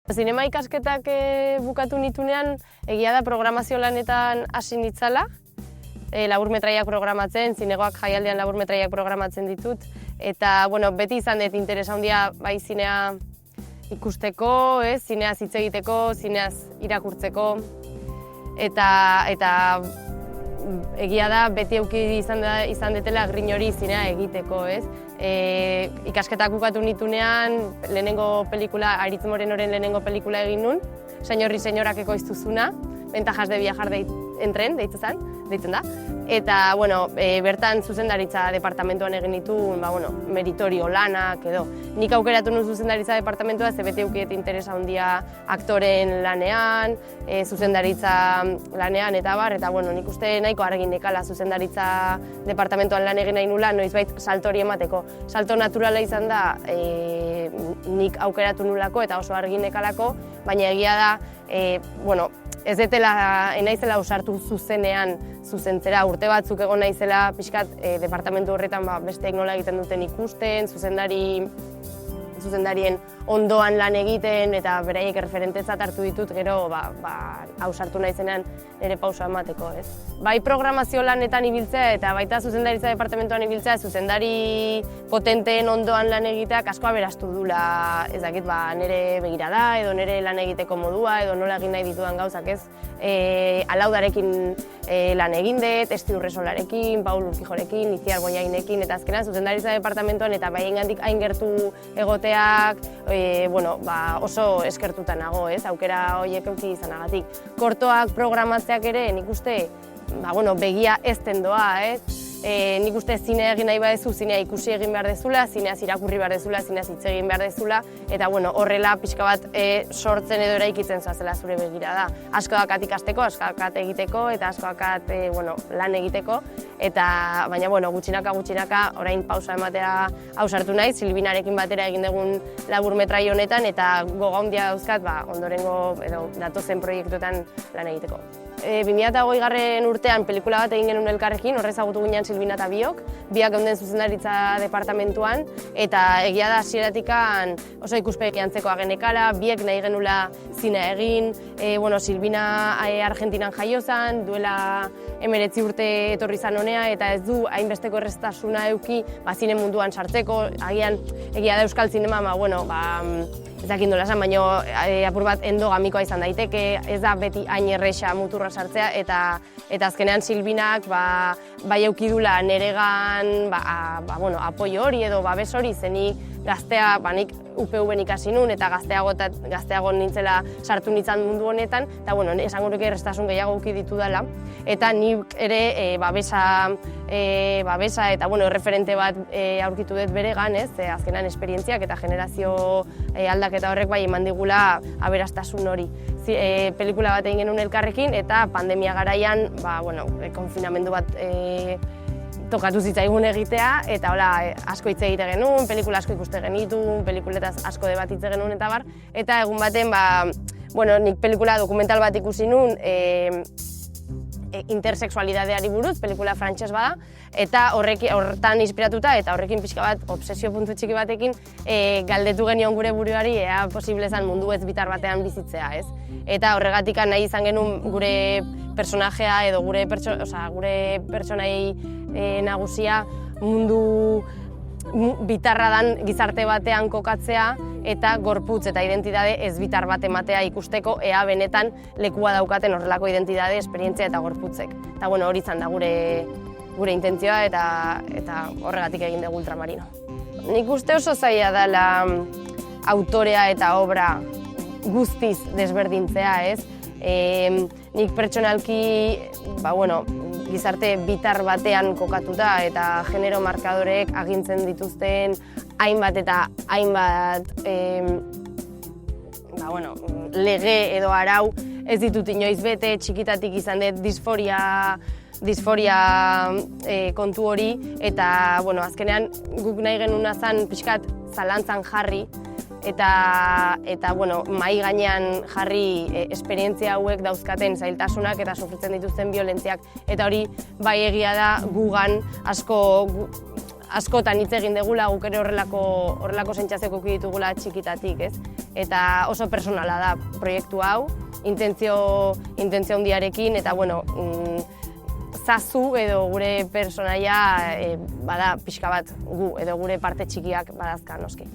Zinema ikasketak bukatu nitunean, egia da programazio lanetan hasi nitzala, laburmetraiak programatzen, zinegoak jaialdean laburmetraiak programatzen ditut, eta beti izan dut interesa handia bai zinea ikusteko, zineaz hitz egiteko, zineaz irakurtzeko, eta egia da beti eduki izan detela grin hori zinea egiteko, ikasketak bukatu nitunean, lehenengo pelikula, Aritz Morenoren lehenengo pelikula egin nun, Señor y Señorak ekoiztuzuna, Ventajas de viajar en tren, deitzen da. Eta, bertan zuzendaritza departamentuan egin nituen, meritorio lanak edo. Nik aukeratu nuen zuzendaritza departamentua, ze beti eukiet interesa handia aktoren lanean, zuzendaritza lanean eta bar, eta nik uste nahiko argi nekala zuzendaritza departamentuan lan egin nahi nula, noizbait salto hori emateko. Salto naturala izan da nik aukeratu nulako eta oso argi nekalako, baina egia da, ez naizela ausartu zuzenean zuzentzera, urte batzuk egon naizela pixkat departamentu horretan besteek nola egiten duten ikusten, zuzendarien ondoan lan egiten eta beraiek erreferentetzat hartu ditut, gero ausartu naizenean nire pausa emateko. Bai programazio lanetan ibiltzea eta baita zuzendaritza departamentuan ibiltzea, zuzendari potenteen ondoan lan egiteak asko aberastu dula, ez dakit, nire begirada edo nire lan egiteko modua edo nola egin nahi ditudan gauzak, Alaudarekin lan egin dut, Esti Urresolarekin, Paul Urkijorekin, Itziar Boiainekin, eta azkenan zuzendaritza departamentuan eta haiengandik hain gertu egoteak oso eskertuta nago, aukera horiek eduki izanagatik. Kortoak programatzeak ere nik uste begia ezten doa, nik uste zinea egin nahi badezu, zinea ikusi egin behar dezula, zineaz irakurri behar dezula, zineaz hitz egin behar dezula, eta horrela pixka bat sortzen edo eraikitzen zoazela zure begirada. Asko dakat ikasteko, asko dakat egiteko, eta asko dakat lan egiteko, baina gutxinaka orain pausa ematera ausartu naiz, Silbinarekin batera egin dugun laburmetrai honetan, eta gogo handia dauzkat ondorengo edo datozen proiektuetan lan egiteko. 2020 urtean pelikula bat egin genuen elkarrekin, horrez ezagutu ginen Silbina eta biak geunden zuzendaritza departamentuan, eta egia da hasieratikan oso ikuspegi antzekoa genekala, biek nahi genula zina egin, Silbina Argentinan jaio zen, duela 19 urte etorri zan honea, eta ez du hainbesteko erraztasuna eduki zine munduan sartzeko, agian egia da euskal zinema, ez dakit nola esan, baina apur bat endogamikoa izan daiteke, ez da beti hain erresa muturra sartzea, eta azkenean Silbinak bai eukidula neregan apoio hori edo babes hori, zenik gaztea, nik UPV-en ikasi nun eta gazteago nintzela sartu nintzen mundu honetan, eta esango nuke errestasun gehiago eduki ditu dela, eta nik ere babesa eta erreferente bat aurkitu dut beregan, azkenan esperientziak eta generazio aldaketa horrek bai eman digula aberastasun hori. Pelikula bat egin genuen elkarrekin eta pandemia garaian konfinamendu bat tokatu zitzaigun egitea, eta asko hitz egite genuen, pelikula asko ikuste genitun, pelikuletaz asko debatitze genuen eta bar, eta egun baten nik pelikula dokumental bat ikusi nun intersexualidadeari buruz, pelikula frantses bada, eta horretan inspiratuta eta horrekin pixka bat obsesio puntu txiki batekin galdetu genion gure buruari ea posible zen mundu ez bitar batean bizitzea, Eta horregatik nahi izan genuen gure personajea edo gure pertsonai nagusia mundu bitarra dan gizarte batean kokatzea eta gorputz eta identitate ez bitar bat ematea ikusteko ea benetan lekua daukaten horrelako identitate, esperientzia eta gorputzek. Eta hori izan da gure intentzioa eta horregatik egin dugu Ultramarino. Nik uste oso zaila dela autorea eta obra guztiz desberdintzea, nik pertsonalki gizarte bitar batean kokatuta eta genero markadorek agintzen dituzten hainbat eta hainbat lege edo arau ez ditut inoiz bete, txikitatik izan dut disforia kontu hori, eta azkenean guk nahi genuna zen pixkat zalantzan jarri eta mahai gainean jarri esperientzia hauek dauzkaten zailtasunak eta sufritzen dituzten biolentziak, eta hori bai egia da gugan asko askotan hitz egin degula, guk ere horrelako sentsazioak eduki ditugula txikitatik, ez? Eta oso personala da proiektu hau, intentzio handiarekin, eta bueno, zazu edo gure personaia bada pixka bat gu, edo gure parte txikiak badazka noski.